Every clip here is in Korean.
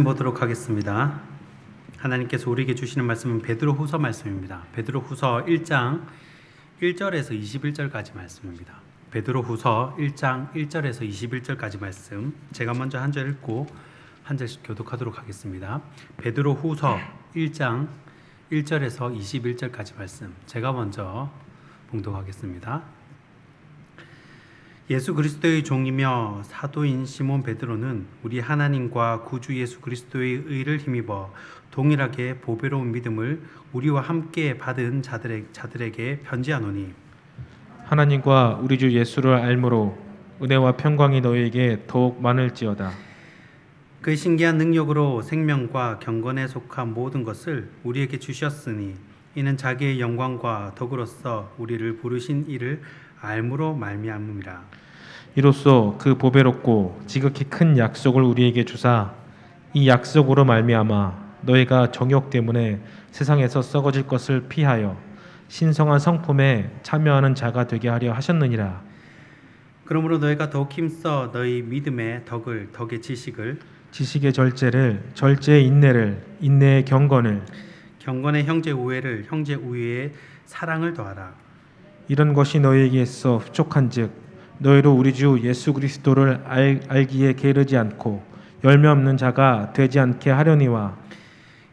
보도록 하겠습니다. 하나님께서 우리에게 주시는 말씀은 베드로후서 말씀입니다. 베드로후서 1장 1절에서 21절까지 말씀입니다. 베드로후서 1장 1절에서 21절까지 말씀, 제가 먼저 한 절 읽고 한 절씩 교독하도록 하겠습니다. 베드로후서 1장 1절에서 21절까지 말씀, 제가 먼저 봉독하겠습니다. 예수 그리스도의 종이며 사도인 시몬 베드로는 우리 하나님과 구주 예수 그리스도의 의를 힘입어 동일하게 보배로운 믿음을 우리와 함께 받은 자들에게 편지하노니, 하나님과 우리 주 예수를 알므로 은혜와 평강이 너희에게 더욱 많을지어다. 그 신기한 능력으로 생명과 경건에 속한 모든 것을 우리에게 주셨으니 이는 자기의 영광과 덕으로서 우리를 부르신 이를 알므로 말미암음이라. 이로써 그 보배롭고 지극히 큰 약속을 우리에게 주사 이 약속으로 말미암아 너희가 정욕 때문에 세상에서 썩어질 것을 피하여 신성한 성품에 참여하는 자가 되게 하려 하셨느니라. 그러므로 너희가 더욱 힘써 너희 믿음의 덕을, 덕의 지식을, 지식의 절제를, 절제의 인내를, 인내의 경건을, 경건의 형제 우애를, 형제 우애의 사랑을 더하라. 이런 것이 너희에게 있어 부족한즉 너희로 우리 주 예수 그리스도를 알기에 게으르지 않고 열매 없는 자가 되지 않게 하려니와.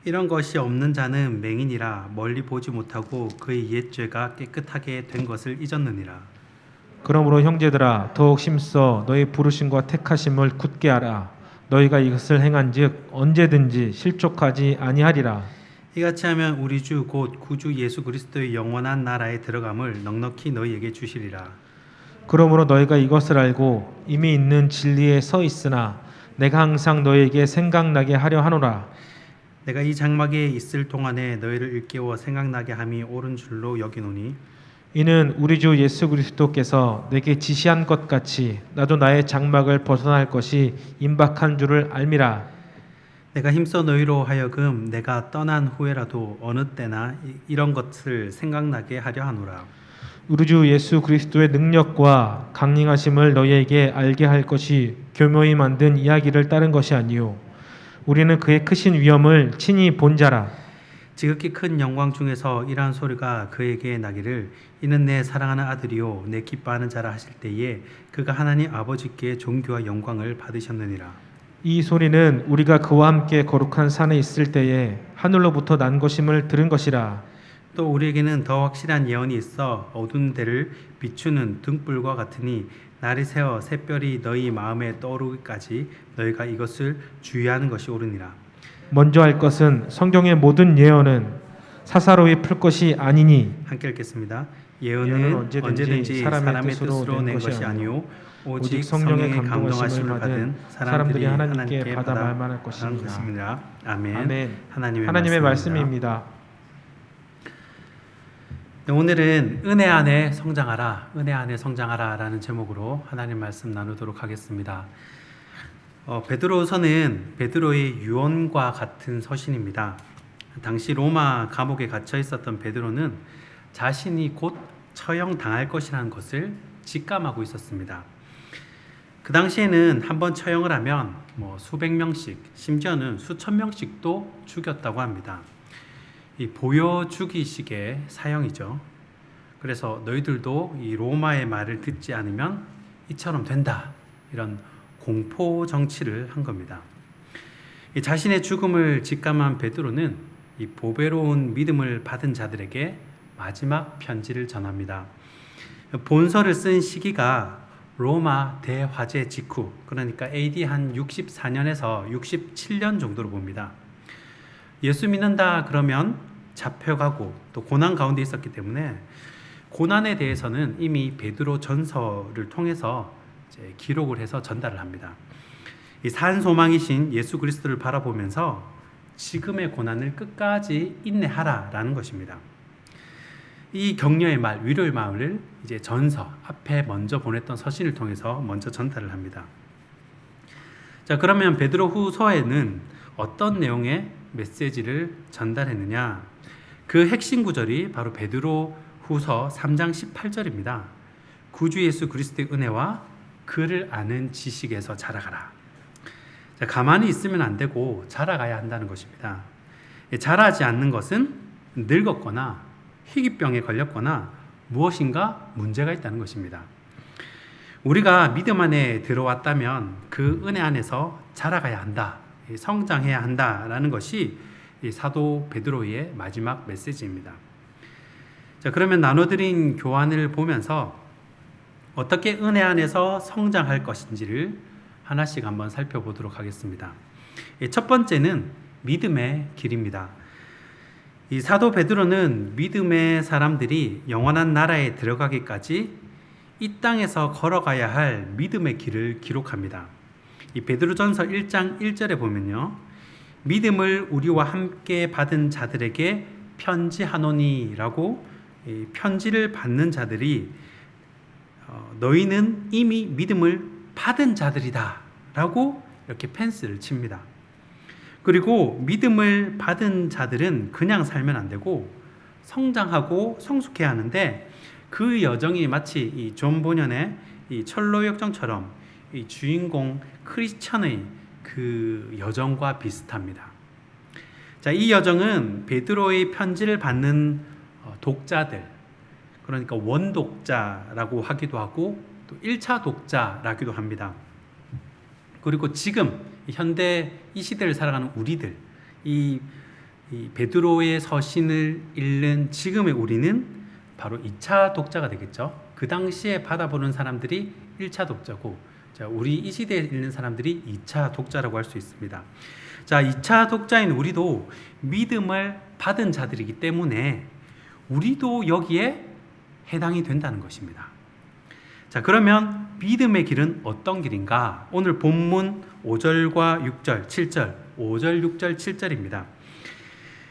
이런 것이 없는 자는 맹인이라 멀리 보지 못하고 그의 옛 죄가 깨끗하게 된 것을 잊었느니라. 그러므로 형제들아 더욱 힘써 너희 부르심과 택하심을 굳게 하라. 너희가 이것을 행한즉 언제든지 실족하지 아니하리라. 이같이 하면 우리 주 곧 구주 예수 그리스도의 영원한 나라에 들어감을 넉넉히 너희에게 주시리라. 그러므로 너희가 이것을 알고 이미 있는 진리에 서 있으나 내가 항상 너희에게 생각나게 하려 하노라. 내가 이 장막에 있을 동안에 너희를 일깨워 생각나게 함이 옳은 줄로 여기노니, 이는 우리 주 예수 그리스도께서 내게 지시한 것 같이 나도 나의 장막을 벗어날 것이 임박한 줄을 알미라. 내가 힘써 너희로 하여금 내가 떠난 후에라도 어느 때나 이런 것을 생각나게 하려 하노라. 우리 주 예수 그리스도의 능력과 강림하심을 너희에게 알게 할 것이 교묘히 만든 이야기를 따른 것이 아니요 우리는 그의 크신 위엄을 친히 본 자라. 지극히 큰 영광 중에서 이러한 소리가 그에게 나기를, 이는 내 사랑하는 아들이요 내 기뻐하는 자라 하실 때에 그가 하나님 아버지께 존귀와 영광을 받으셨느니라. 이 소리는 우리가 그와 함께 거룩한 산에 있을 때에 하늘로부터 난 것임을 들은 것이라. 또 우리에게는 더 확실한 예언이 있어 어두운 데를 비추는 등불과 같으니 날이 새어 샛별이 너희 마음에 떠오르기까지 너희가 이것을 주의하는 것이 옳으니라. 먼저 할 것은 성경의 모든 예언은 사사로이 풀 것이 아니니. 함께 읽겠습니다. 예언은 언제든지 사람의 뜻으로 낸 것이 아니요 오직 성령의 감동하심을 받은 사람들이 하나님께 받아 말만할 것입니다. 아멘. 하나님의 말씀입니다. 네, 오늘은 은혜 안에 성장하라, 은혜 안에 성장하라 라는 제목으로 하나님 말씀 나누도록 하겠습니다. 베드로서는 베드로의 유언과 같은 서신입니다. 당시 로마 감옥에 갇혀 있었던 베드로는 자신이 곧 처형당할 것이라는 것을 직감하고 있었습니다. 그 당시에는 한번 처형을 하면 수백 명씩, 심지어는 수천 명씩도 죽였다고 합니다. 이 보여 죽이식의 사형이죠. 그래서 너희들도 이 로마의 말을 듣지 않으면 이처럼 된다, 이런 공포 정치를 한 겁니다. 이 자신의 죽음을 직감한 베드로는 이 보배로운 믿음을 받은 자들에게 마지막 편지를 전합니다. 본서를 쓴 시기가 로마 대화재 직후, 그러니까 AD 한 64년에서 67년 정도로 봅니다. 예수 믿는다 그러면 잡혀가고 또 고난 가운데 있었기 때문에 고난에 대해서는 이미 베드로 전서를 통해서 이제 기록을 해서 전달을 합니다. 이 산 소망이신 예수 그리스도를 바라보면서 지금의 고난을 끝까지 인내하라라는 것입니다. 이 격려의 말, 위로의 말을 이제 전서 앞에 먼저 보냈던 서신을 통해서 먼저 전달을 합니다. 자, 그러면 베드로 후서에는 어떤 내용의 메시지를 전달했느냐? 그 핵심 구절이 바로 베드로 후서 3장 18절입니다. 구주 예수 그리스도의 은혜와 그를 아는 지식에서 자라가라. 자, 가만히 있으면 안 되고 자라가야 한다는 것입니다. 자라지 않는 것은 늙었거나 희귀병에 걸렸거나 무엇인가 문제가 있다는 것입니다. 우리가 믿음 안에 들어왔다면 그 은혜 안에서 자라가야 한다, 성장해야 한다라는 것이 사도 베드로의 마지막 메시지입니다. 자, 그러면 나눠드린 교환을 보면서 어떻게 은혜 안에서 성장할 것인지를 하나씩 한번 살펴보도록 하겠습니다. 첫 번째는 믿음의 길입니다. 이 사도 베드로는 믿음의 사람들이 영원한 나라에 들어가기까지 이 땅에서 걸어가야 할 믿음의 길을 기록합니다. 이 베드로전서 1장 1절에 보면요, 믿음을 우리와 함께 받은 자들에게 편지하노니라고, 편지를 받는 자들이 너희는 이미 믿음을 받은 자들이다 라고 이렇게 펜스를 칩니다. 그리고 믿음을 받은 자들은 그냥 살면 안 되고 성장하고 성숙해야 하는데, 그 여정이 마치 이 존 보년의 이 철로 역정처럼 이 주인공 크리스천의 그 여정과 비슷합니다. 자, 이 여정은 베드로의 편지를 받는 독자들, 그러니까 원독자라고 하기도 하고 또 1차 독자라기도 합니다. 그리고 지금 현대 이 시대를 살아가는 우리들, 이 베드로의 서신을 읽는 지금의 우리는 바로 2차 독자가 되겠죠. 그 당시에 받아보는 사람들이 1차 독자고, 자, 우리 이 시대에 읽는 사람들이 2차 독자라고 할 수 있습니다. 자, 2차 독자인 우리도 믿음을 받은 자들이기 때문에 우리도 여기에 해당이 된다는 것입니다. 자, 그러면 믿음의 길은 어떤 길인가? 오늘 본문 5절과 6절, 7절, 5절, 6절, 7절입니다.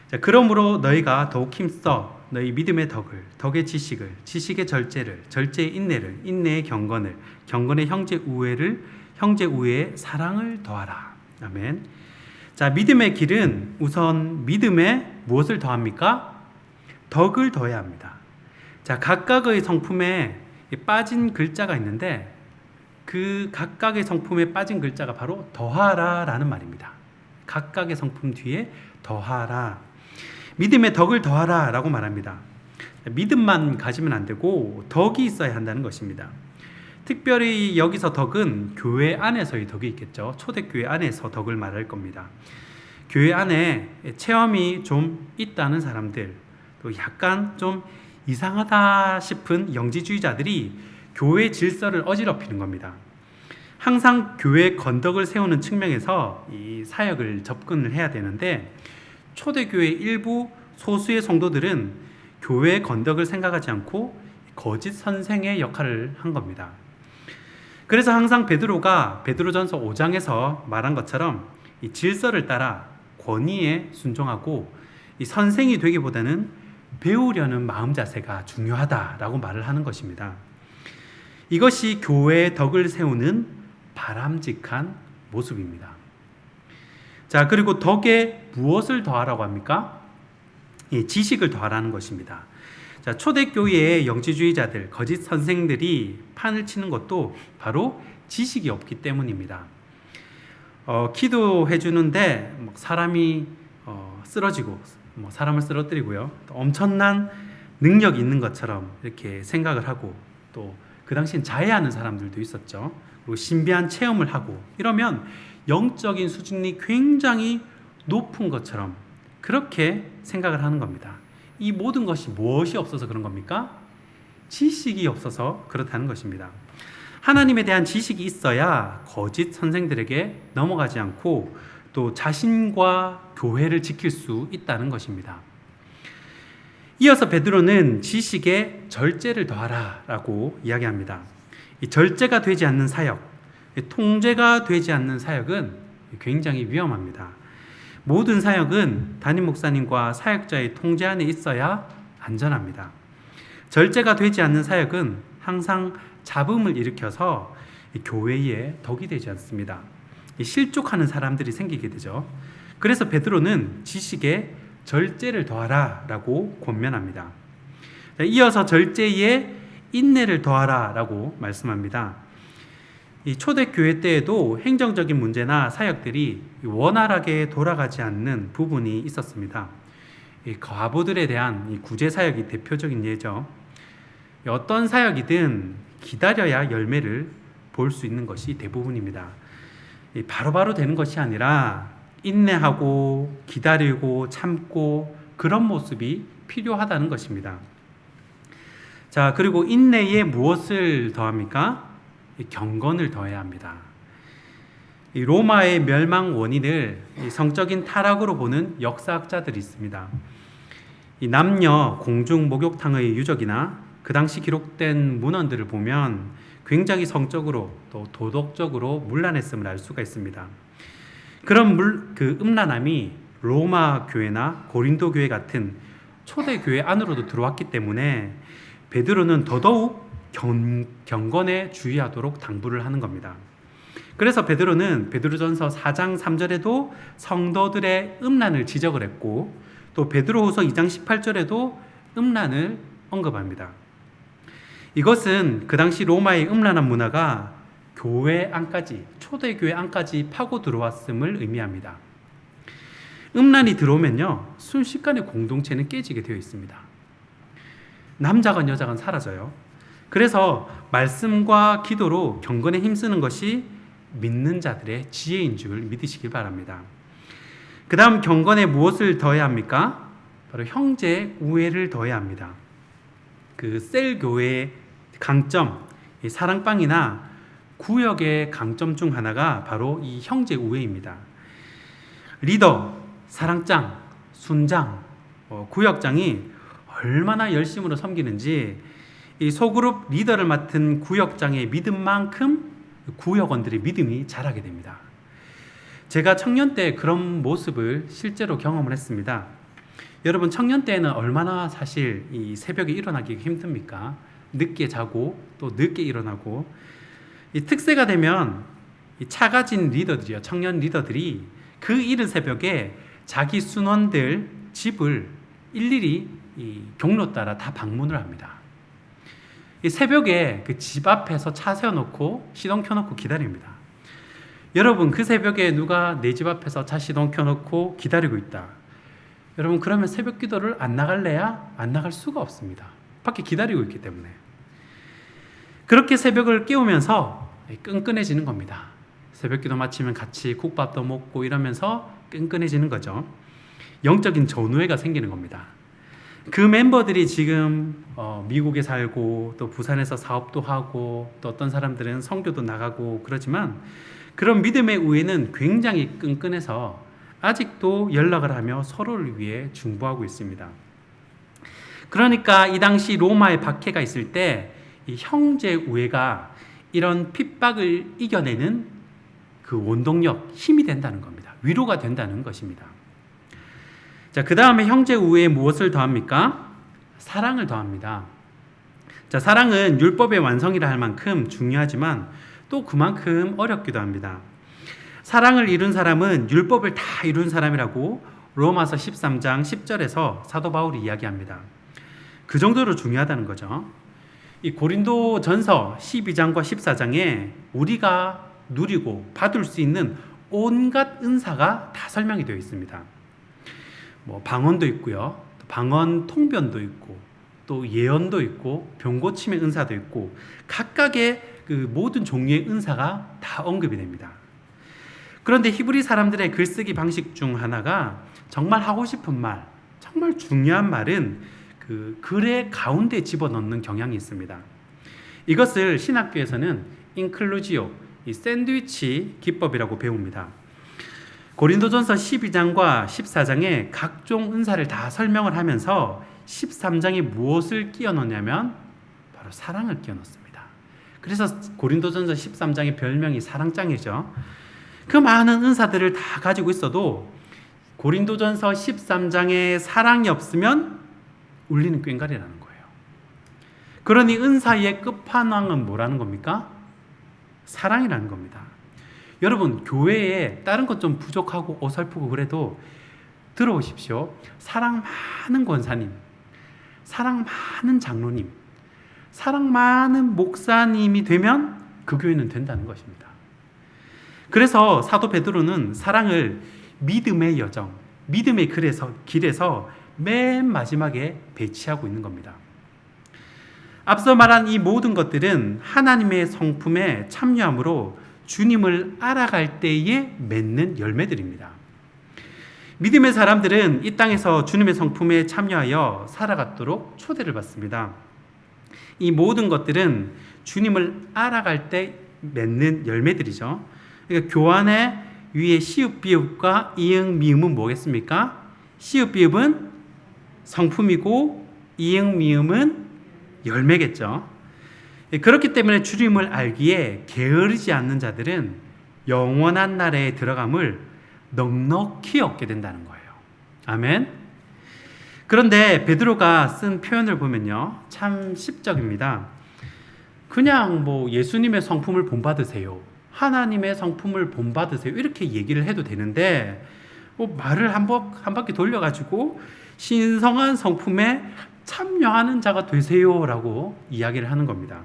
자, 그러므로 너희가 더욱 힘써 너희 믿음의 덕을, 덕의 지식을, 지식의 절제를, 절제의 인내를, 인내의 경건을, 경건의 형제 우애를, 형제 우애의 사랑을 더하라. 아멘. 자, 믿음의 길은 우선 믿음에 무엇을 더합니까? 덕을 더해야 합니다. 자, 각각의 성품에 빠진 글자가 있는데 그 각각의 성품에 빠진 글자가 바로 더하라라는 말입니다. 각각의 성품 뒤에 더하라. 믿음의 덕을 더하라라고 말합니다. 믿음만 가지면 안 되고 덕이 있어야 한다는 것입니다. 특별히 여기서 덕은 교회 안에서의 덕이 있겠죠. 초대교회 안에서 덕을 말할 겁니다. 교회 안에 체험이 좀 있다는 사람들, 또 약간 좀 이상하다 싶은 영지주의자들이 교회 질서를 어지럽히는 겁니다. 항상 교회 건덕을 세우는 측면에서 이 사역을 접근을 해야 되는데, 초대교회 일부 소수의 성도들은 교회의 건덕을 생각하지 않고 거짓 선생의 역할을 한 겁니다. 그래서 항상 베드로가 베드로전서 5장에서 말한 것처럼 이 질서를 따라 권위에 순종하고 이 선생이 되기보다는 배우려는 마음 자세가 중요하다라고 말을 하는 것입니다. 이것이 교회의 덕을 세우는 바람직한 모습입니다. 자, 그리고 덕에 무엇을 더하라고 합니까? 지식을 더하라는 것입니다. 자, 초대교회의 영지주의자들, 거짓 선생들이 판을 치는 것도 바로 지식이 없기 때문입니다. 기도해 주는데 사람이 쓰러지고 사람을 쓰러뜨리고요, 또 엄청난 능력이 있는 것처럼 이렇게 생각을 하고, 또 그 당시엔 자해하는 사람들도 있었죠. 그리고 신비한 체험을 하고 이러면 영적인 수준이 굉장히 높은 것처럼 그렇게 생각을 하는 겁니다. 이 모든 것이 무엇이 없어서 그런 겁니까? 지식이 없어서 그렇다는 것입니다. 하나님에 대한 지식이 있어야 거짓 선생들에게 넘어가지 않고 또 자신과 교회를 지킬 수 있다는 것입니다. 이어서 베드로는 지식에 절제를 더하라라고 이야기합니다. 이 절제가 되지 않는 사역, 통제가 되지 않는 사역은 굉장히 위험합니다. 모든 사역은 담임 목사님과 사역자의 통제 안에 있어야 안전합니다. 절제가 되지 않는 사역은 항상 잡음을 일으켜서 교회에 덕이 되지 않습니다. 실족하는 사람들이 생기게 되죠. 그래서 베드로는 지식에 절제를 더하라라고 권면합니다. 이어서 절제에 인내를 더하라라고 말씀합니다. 이 초대교회 때에도 행정적인 문제나 사역들이 원활하게 돌아가지 않는 부분이 있었습니다. 이 과부들에 대한 이 구제 사역이 대표적인 예죠. 어떤 사역이든 기다려야 열매를 볼 수 있는 것이 대부분입니다. 바로바로 되는 것이 아니라 인내하고 기다리고 참고 그런 모습이 필요하다는 것입니다. 자, 그리고 인내에 무엇을 더합니까? 경건을 더해야 합니다. 이 로마의 멸망 원인을 성적인 타락으로 보는 역사학자들이 있습니다. 이 남녀 공중 목욕탕의 유적이나 그 당시 기록된 문헌들을 보면 굉장히 성적으로 또 도덕적으로 문란했음을 알 수가 있습니다. 그런 음란함이 로마 교회나 고린도 교회 같은 초대 교회 안으로도 들어왔기 때문에 베드로는 더더욱 경건에 주의하도록 당부를 하는 겁니다. 그래서 베드로는 베드로전서 4장 3절에도 성도들의 음란을 지적을 했고 또 베드로후서 2장 18절에도 음란을 언급합니다. 이것은 그 당시 로마의 음란한 문화가 교회 안까지, 초대교회 안까지 파고 들어왔음을 의미합니다. 음란이 들어오면요, 순식간에 공동체는 깨지게 되어 있습니다. 남자건 여자건 사라져요. 그래서 말씀과 기도로 경건에 힘쓰는 것이 믿는 자들의 지혜인 줄 믿으시길 바랍니다. 그 다음 경건에 무엇을 더해야 합니까? 바로 형제 우애를 더해야 합니다. 그 셀 교회의 강점, 사랑방이나 구역의 강점 중 하나가 바로 이 형제 우애입니다. 리더, 사랑장, 순장, 구역장이 얼마나 열심으로 섬기는지 이 소그룹 리더를 맡은 구역장의 믿음만큼 구역원들의 믿음이 자라게 됩니다. 제가 청년 때 그런 모습을 실제로 경험을 했습니다. 여러분, 청년 때에는 얼마나 사실 이 새벽에 일어나기가 힘듭니까? 늦게 자고 또 늦게 일어나고, 이 특세가 되면 이 차가진 리더들이요, 청년 리더들이 그 이른 새벽에 자기 순원들 집을 일일이 이 경로 따라 다 방문을 합니다. 이 새벽에 그 집 앞에서 차 세워놓고 시동 켜놓고 기다립니다. 여러분, 그 새벽에 누가 내 집 앞에서 차 시동 켜놓고 기다리고 있다. 여러분, 그러면 새벽 기도를 안 나갈래야? 안 나갈 수가 없습니다. 밖에 기다리고 있기 때문에. 그렇게 새벽을 깨우면서 끈끈해지는 겁니다. 새벽 기도 마치면 같이 국밥도 먹고 이러면서 끈끈해지는 거죠. 영적인 전우회가 생기는 겁니다. 그 멤버들이 지금 미국에 살고 또 부산에서 사업도 하고 또 어떤 사람들은 선교도 나가고 그러지만 그런 믿음의 우애는 굉장히 끈끈해서 아직도 연락을 하며 서로를 위해 중보하고 있습니다. 그러니까 이 당시 로마에 박해가 있을 때 이 형제 우애가 이런 핍박을 이겨내는 그 원동력, 힘이 된다는 겁니다. 위로가 된다는 것입니다. 자, 그 다음에 형제 우애에 무엇을 더합니까? 사랑을 더합니다. 자, 사랑은 율법의 완성이라 할 만큼 중요하지만 또 그만큼 어렵기도 합니다. 사랑을 이룬 사람은 율법을 다 이룬 사람이라고 로마서 13장 10절에서 사도 바울이 이야기합니다. 그 정도로 중요하다는 거죠. 이 고린도 전서 12장과 14장에 우리가 누리고 받을 수 있는 온갖 은사가 다 설명이 되어 있습니다. 방언도 있고요, 방언 통변도 있고 또 예언도 있고 병 고침의 은사도 있고 각각의 그 모든 종류의 은사가 다 언급이 됩니다. 그런데 히브리 사람들의 글쓰기 방식 중 하나가 정말 하고 싶은 말, 정말 중요한 말은 그 글의 가운데 집어넣는 경향이 있습니다. 이것을 신학교에서는 인클루지오, 이 샌드위치 기법이라고 배웁니다. 고린도전서 12장과 14장에 각종 은사를 다 설명을 하면서 13장에 무엇을 끼워 넣냐면 바로 사랑을 끼워 넣습니다. 그래서 고린도전서 13장의 별명이 사랑장이죠. 그 많은 은사들을 다 가지고 있어도 고린도전서 13장에 사랑이 없으면 울리는 꽹과리라는 거예요. 그러니 은사의 끝판왕은 뭐라는 겁니까? 사랑이라는 겁니다. 여러분, 교회에 다른 것 좀 부족하고 어설프고 그래도 들어오십시오. 사랑 많은 권사님, 사랑 많은 장로님, 사랑 많은 목사님이 되면 그 교회는 된다는 것입니다. 그래서 사도 베드로는 사랑을 믿음의 여정, 믿음의 길에서 맨 마지막에 배치하고 있는 겁니다. 앞서 말한 이 모든 것들은 하나님의 성품에 참여함으로 주님을 알아갈 때에 맺는 열매들입니다. 믿음의 사람들은 이 땅에서 주님의 성품에 참여하여 살아가도록 초대를 받습니다. 이 모든 것들은 주님을 알아갈 때 맺는 열매들이죠. 그러니까 교환의 위에 시읒 비읍과 이응 미음은 뭐겠습니까? 시읒 비읍은 성품이고 이응 미음은 열매겠죠. 그렇기 때문에 주님을 알기에 게으르지 않는 자들은 영원한 나라에 들어감을 넉넉히 얻게 된다는 거예요. 아멘. 그런데 베드로가 쓴 표현을 보면요, 참 시적입니다. 그냥 예수님의 성품을 본받으세요, 하나님의 성품을 본받으세요, 이렇게 얘기를 해도 되는데 말을 한 바퀴 돌려가지고 신성한 성품에 참여하는 자가 되세요라고 이야기를 하는 겁니다.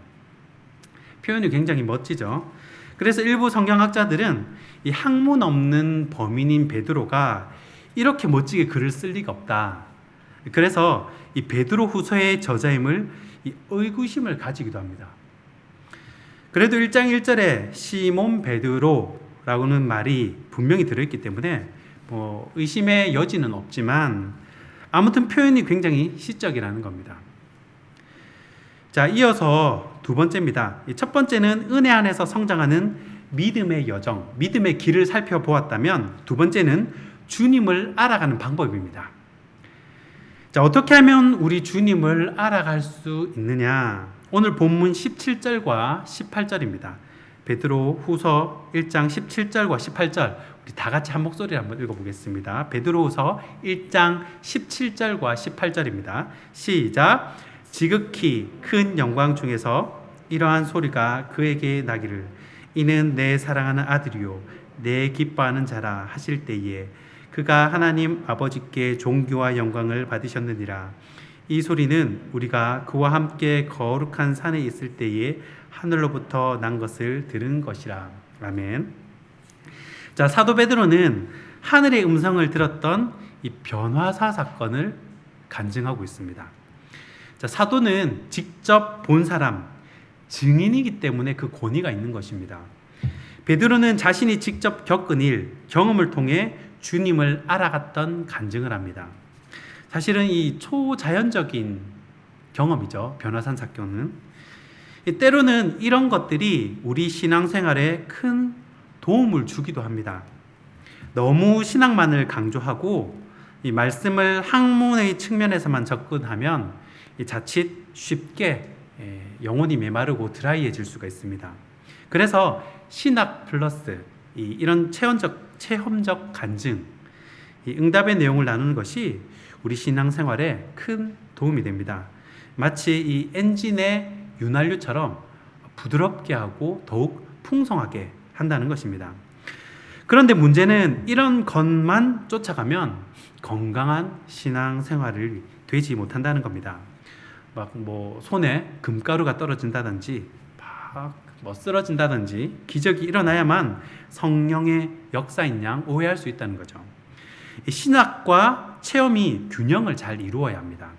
표현이 굉장히 멋지죠. 그래서 일부 성경학자들은 이 학문 없는 범인인 베드로가 이렇게 멋지게 글을 쓸 리가 없다. 그래서 이 베드로 후서의 저자임을 이 의구심을 가지기도 합니다. 그래도 1장 1절에 시몬 베드로라고는 말이 분명히 들어있기 때문에 의심의 여지는 없지만 아무튼 표현이 굉장히 시적이라는 겁니다. 자, 이어서 두 번째입니다. 첫 번째는 은혜 안에서 성장하는 믿음의 여정, 믿음의 길을 살펴보았다면 두 번째는 주님을 알아가는 방법입니다. 자, 어떻게 하면 우리 주님을 알아갈 수 있느냐? 오늘 본문 17절과 18절입니다. 베드로 후서 1장 17절과 18절, 우리 다 같이 한 목소리로 한번 읽어보겠습니다. 베드로 후서 1장 17절과 18절입니다. 시작. 지극히 큰 영광 중에서 이러한 소리가 그에게 나기를, 이는 내 사랑하는 아들이요 내 기뻐하는 자라 하실 때에 그가 하나님 아버지께 존귀와 영광을 받으셨느니라. 이 소리는 우리가 그와 함께 거룩한 산에 있을 때에 하늘로부터 난 것을 들은 것이라. 아멘. 자, 사도 베드로는 하늘의 음성을 들었던 이 변화사 사건을 간증하고 있습니다. 자, 사도는 직접 본 사람, 증인이기 때문에 그 권위가 있는 것입니다. 베드로는 자신이 직접 겪은 일, 경험을 통해 주님을 알아갔던 간증을 합니다. 사실은 이 초자연적인 경험이죠. 변화산 사건은. 때로는 이런 것들이 우리 신앙생활에 큰 도움을 주기도 합니다. 너무 신앙만을 강조하고 이 말씀을 학문의 측면에서만 접근하면 자칫 쉽게 영혼이 메마르고 드라이해질 수가 있습니다. 그래서 신학 플러스 이런 체험적 간증, 응답의 내용을 나누는 것이 우리 신앙생활에 큰 도움이 됩니다. 마치 이 엔진의 윤활유처럼 부드럽게 하고 더욱 풍성하게 한다는 것입니다. 그런데 문제는 이런 것만 쫓아가면 건강한 신앙생활을 되지 못한다는 겁니다. 손에 금가루가 떨어진다든지 쓰러진다든지 기적이 일어나야만 성령의 역사인 양 오해할 수 있다는 거죠. 신학과 체험이 균형을 잘 이루어야 합니다.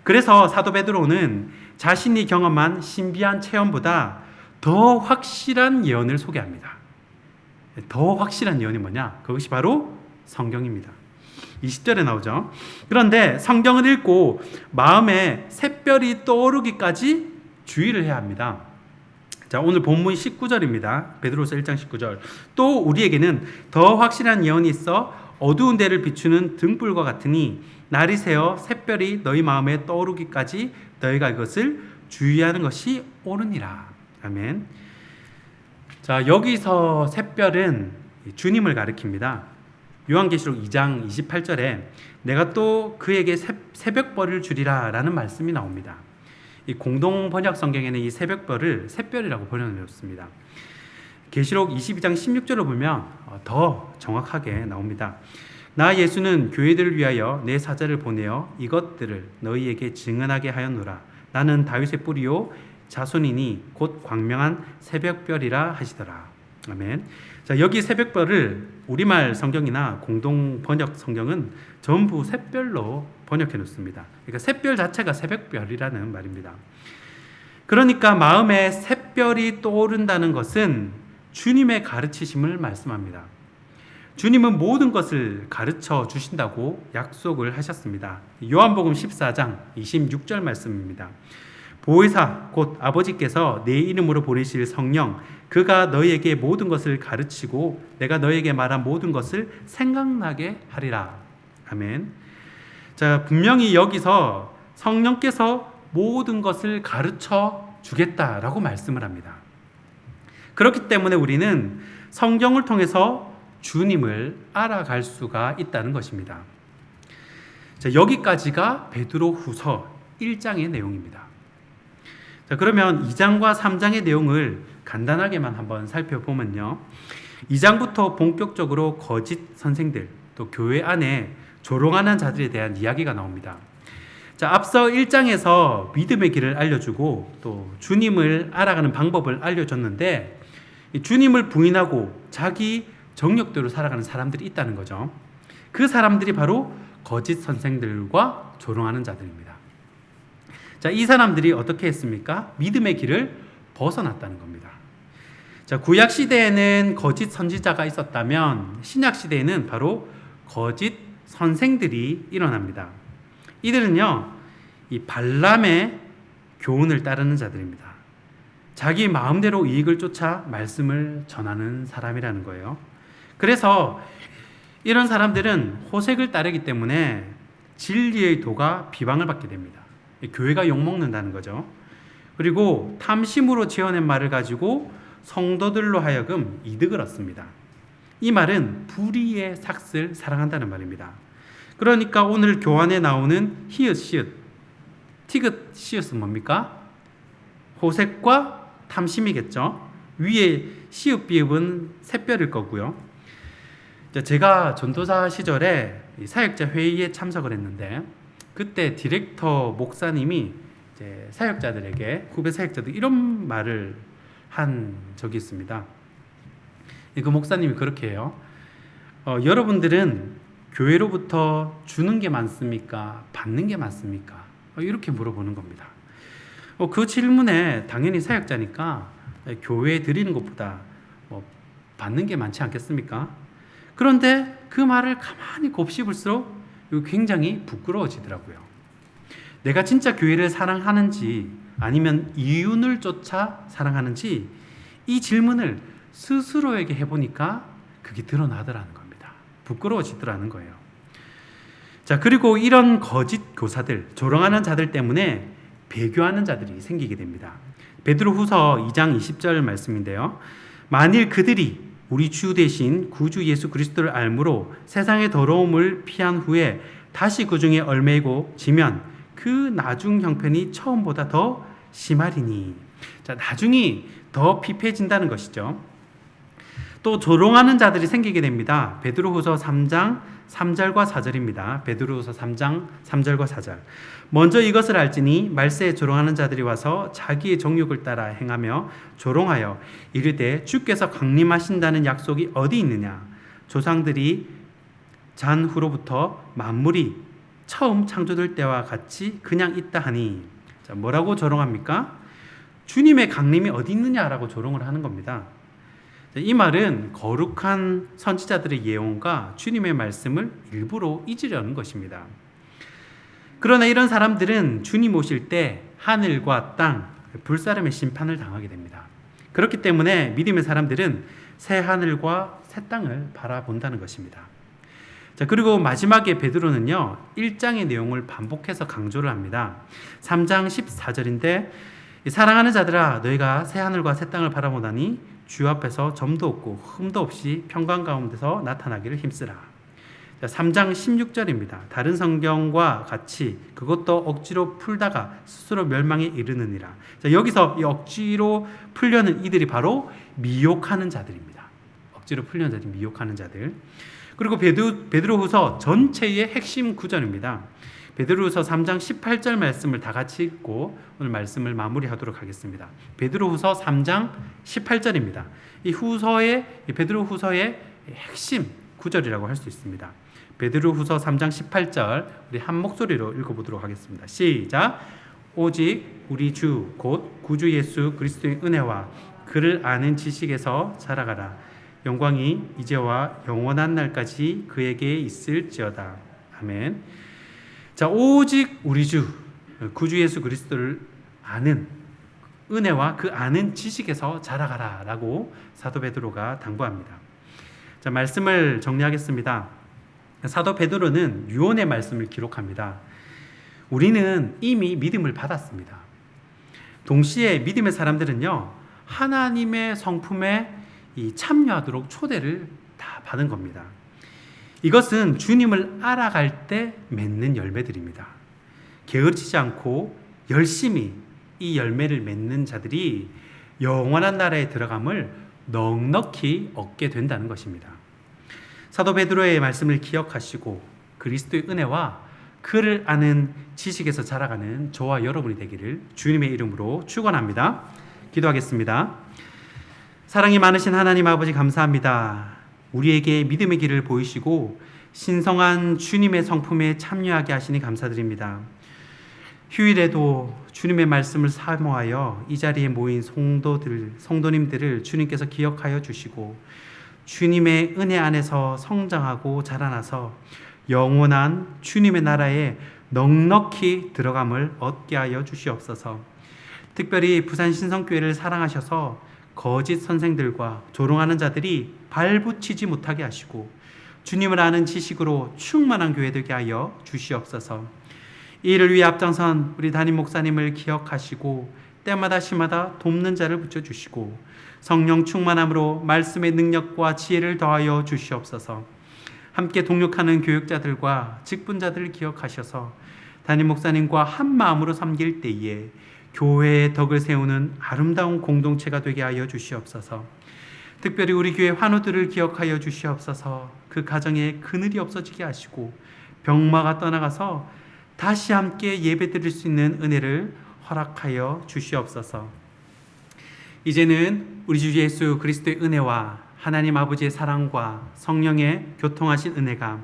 그래서 사도 베드로는 자신이 경험한 신비한 체험보다 더 확실한 예언을 소개합니다. 더 확실한 예언이 뭐냐? 그것이 바로 성경입니다. 20절에 나오죠. 그런데 성경을 읽고 마음에 샛별이 떠오르기까지 주의를 해야 합니다. 자, 오늘 본문 19절입니다. 베드로서 1장 19절. 또 우리에게는 더 확실한 예언이 있어 어두운 데를 비추는 등불과 같으니 날이 새어 샛별이 너희 마음에 떠오르기까지 너희가 이것을 주의하는 것이 옳으니라. 아멘. 자, 여기서 샛별은 주님을 가리킵니다. 요한계시록 2장 28절에 내가 또 그에게 새벽별을 주리라 라는 말씀이 나옵니다. 이 공동 번역 성경에는 이 새벽별을 샛별이라고 번역했습니다. 계시록 22장 16절을 보면 더 정확하게 나옵니다. 나 예수는 교회들을 위하여 내 사자를 보내어 이것들을 너희에게 증언하게 하였노라. 나는 다윗의 뿌리요 자손이니 곧 광명한 새벽별이라 하시더라. 아멘. 자, 여기 새벽별을 우리말 성경이나 공동 번역 성경은 전부 샛별로 번역해 놓습니다. 그러니까 샛별 자체가 새벽별이라는 말입니다. 그러니까 마음에 샛별이 떠오른다는 것은 주님의 가르치심을 말씀합니다. 주님은 모든 것을 가르쳐 주신다고 약속을 하셨습니다. 요한복음 14장 26절 말씀입니다. 보혜사 곧 아버지께서 내 이름으로 보내실 성령 그가 너희에게 모든 것을 가르치고 내가 너희에게 말한 모든 것을 생각나게 하리라. 아멘. 자, 분명히 여기서 성령께서 모든 것을 가르쳐 주겠다라고 말씀을 합니다. 그렇기 때문에 우리는 성경을 통해서 주님을 알아갈 수가 있다는 것입니다. 자, 여기까지가 베드로후서 1장의 내용입니다. 자, 그러면 2장과 3장의 내용을 간단하게만 한번 살펴보면요. 2장부터 본격적으로 거짓 선생들, 또 교회 안에 조롱하는 자들에 대한 이야기가 나옵니다. 자, 앞서 1장에서 믿음의 길을 알려주고 또 주님을 알아가는 방법을 알려줬는데 주님을 부인하고 자기 정욕대로 살아가는 사람들이 있다는 거죠. 그 사람들이 바로 거짓 선생들과 조롱하는 자들입니다. 자, 이 사람들이 어떻게 했습니까? 믿음의 길을 벗어났다는 겁니다. 자, 구약 시대에는 거짓 선지자가 있었다면 신약 시대에는 바로 거짓 선생들이 일어납니다. 이들은요, 이 발람의 교훈을 따르는 자들입니다. 자기 마음대로 이익을 쫓아 말씀을 전하는 사람이라는 거예요. 그래서 이런 사람들은 호색을 따르기 때문에 진리의 도가 비방을 받게 됩니다. 교회가 욕먹는다는 거죠. 그리고 탐심으로 지어낸 말을 가지고 성도들로 하여금 이득을 얻습니다. 이 말은 불의의 삭을 사랑한다는 말입니다. 그러니까 오늘 교환에 나오는 히읗, 시읒, 티귿, 시읒은 뭡니까? 호색과 탐심이겠죠. 위에 시읒, 비읍은 샛별일 거고요. 제가 전도사 시절에 사역자 회의에 참석을 했는데 그때 디렉터 목사님이 이제 사역자들에게, 후배 사역자들 이런 말을 한 적이 있습니다. 그 목사님이 그렇게 해요. 여러분들은 교회로부터 주는 게 많습니까? 받는 게 많습니까? 이렇게 물어보는 겁니다. 그 질문에 당연히 사역자니까 교회에 드리는 것보다 받는 게 많지 않겠습니까? 그런데 그 말을 가만히 곱씹을수록 굉장히 부끄러워지더라고요. 내가 진짜 교회를 사랑하는지 아니면 이윤을 쫓아 사랑하는지 이 질문을 스스로에게 해보니까 그게 드러나더라는 겁니다. 부끄러워지더라는 거예요. 자, 그리고 이런 거짓 교사들, 조롱하는 자들 때문에 배교하는 자들이 생기게 됩니다. 베드로후서 2장 20절 말씀인데요. 만일 그들이 우리 주 대신 구주 예수 그리스도를 알므로 세상의 더러움을 피한 후에 다시 그 중에 얽매이고 지면 그 나중 형편이 처음보다 더 심하리니. 자, 나중이 더 피폐해진다는 것이죠. 또 조롱하는 자들이 생기게 됩니다. 베드로후서 3장 3절과 4절입니다. 베드로후서 3장 3절과 4절. 먼저 이것을 알지니 말세에 조롱하는 자들이 와서 자기의 정욕을 따라 행하며 조롱하여 이르되 주께서 강림하신다는 약속이 어디 있느냐? 조상들이 잔 후로부터 만물이 처음 창조될 때와 같이 그냥 있다 하니. 자, 뭐라고 조롱합니까? 주님의 강림이 어디 있느냐라고 조롱을 하는 겁니다. 이 말은 거룩한 선지자들의 예언과 주님의 말씀을 일부러 잊으려는 것입니다. 그러나 이런 사람들은 주님 오실 때 하늘과 땅, 불사름의 심판을 당하게 됩니다. 그렇기 때문에 믿음의 사람들은 새 하늘과 새 땅을 바라본다는 것입니다. 자, 그리고 마지막에 베드로는요, 1장의 내용을 반복해서 강조를 합니다. 3장 14절인데 사랑하는 자들아 너희가 새 하늘과 새 땅을 바라보다니 주 앞에서 점도 없고 흠도 없이 평강 가운데서 나타나기를 힘쓰라. 자, 3장 16절입니다. 다른 성경과 같이 그것도 억지로 풀다가 스스로 멸망에 이르느니라. 자, 여기서 이 억지로 풀려는 이들이 바로 미혹하는 자들입니다. 억지로 풀려는 자들이 미혹하는 자들. 그리고 베드로후서 전체의 핵심 구절입니다. 베드로후서 3장 18절 말씀을 다 같이 읽고 오늘 말씀을 마무리하도록 하겠습니다. 베드로후서 3장 18절입니다. 이 베드로후서의 핵심 구절이라고 할 수 있습니다. 베드로후서 3장 18절 우리 한 목소리로 읽어보도록 하겠습니다. 시작. 오직 우리 주 곧 구주 예수 그리스도의 은혜와 그를 아는 지식에서 자라가라. 영광이 이제와 영원한 날까지 그에게 있을지어다. 아멘. 자, 오직 우리 주 구주 예수 그리스도를 아는 은혜와 그 아는 지식에서 자라가라라고 사도 베드로가 당부합니다. 자, 말씀을 정리하겠습니다. 사도 베드로는 유언의 말씀을 기록합니다. 우리는 이미 믿음을 받았습니다. 동시에 믿음의 사람들은요, 하나님의 성품에 참여하도록 초대를 다 받은 겁니다. 이것은 주님을 알아갈 때 맺는 열매들입니다. 게으르지 않고 열심히 이 열매를 맺는 자들이 영원한 나라에 들어감을 넉넉히 얻게 된다는 것입니다. 사도 베드로의 말씀을 기억하시고 그리스도의 은혜와 그를 아는 지식에서 자라가는 저와 여러분이 되기를 주님의 이름으로 축원합니다. 기도하겠습니다. 사랑이 많으신 하나님 아버지 감사합니다. 우리에게 믿음의 길을 보이시고 신성한 주님의 성품에 참여하게 하시니 감사드립니다. 휴일에도 주님의 말씀을 사모하여 이 자리에 모인 성도님들을 주님께서 기억하여 주시고 주님의 은혜 안에서 성장하고 자라나서 영원한 주님의 나라에 넉넉히 들어감을 얻게 하여 주시옵소서. 특별히 부산 신성교회를 사랑하셔서 거짓 선생들과 조롱하는 자들이 발붙이지 못하게 하시고 주님을 아는 지식으로 충만한 교회 되게 하여 주시옵소서. 이 일을 위해 앞장선 우리 담임 목사님을 기억하시고 때마다 시마다 돕는 자를 붙여주시고 성령 충만함으로 말씀의 능력과 지혜를 더하여 주시옵소서. 함께 동역하는 교육자들과 직분자들을 기억하셔서 담임 목사님과 한 마음으로 섬길 때에 교회의 덕을 세우는 아름다운 공동체가 되게 하여 주시옵소서. 특별히 우리 교회 환우들을 기억하여 주시옵소서. 그 가정에 그늘이 없어지게 하시고 병마가 떠나가서 다시 함께 예배드릴 수 있는 은혜를 허락하여 주시옵소서. 이제는 우리 주 예수 그리스도의 은혜와 하나님 아버지의 사랑과 성령의 교통하신 은혜가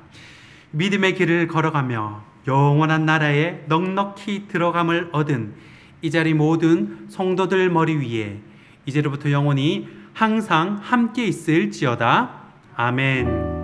믿음의 길을 걸어가며 영원한 나라에 넉넉히 들어감을 얻은 이 자리 모든 성도들 머리 위에 이제로부터 영원히 항상 함께 있을지어다. 아멘.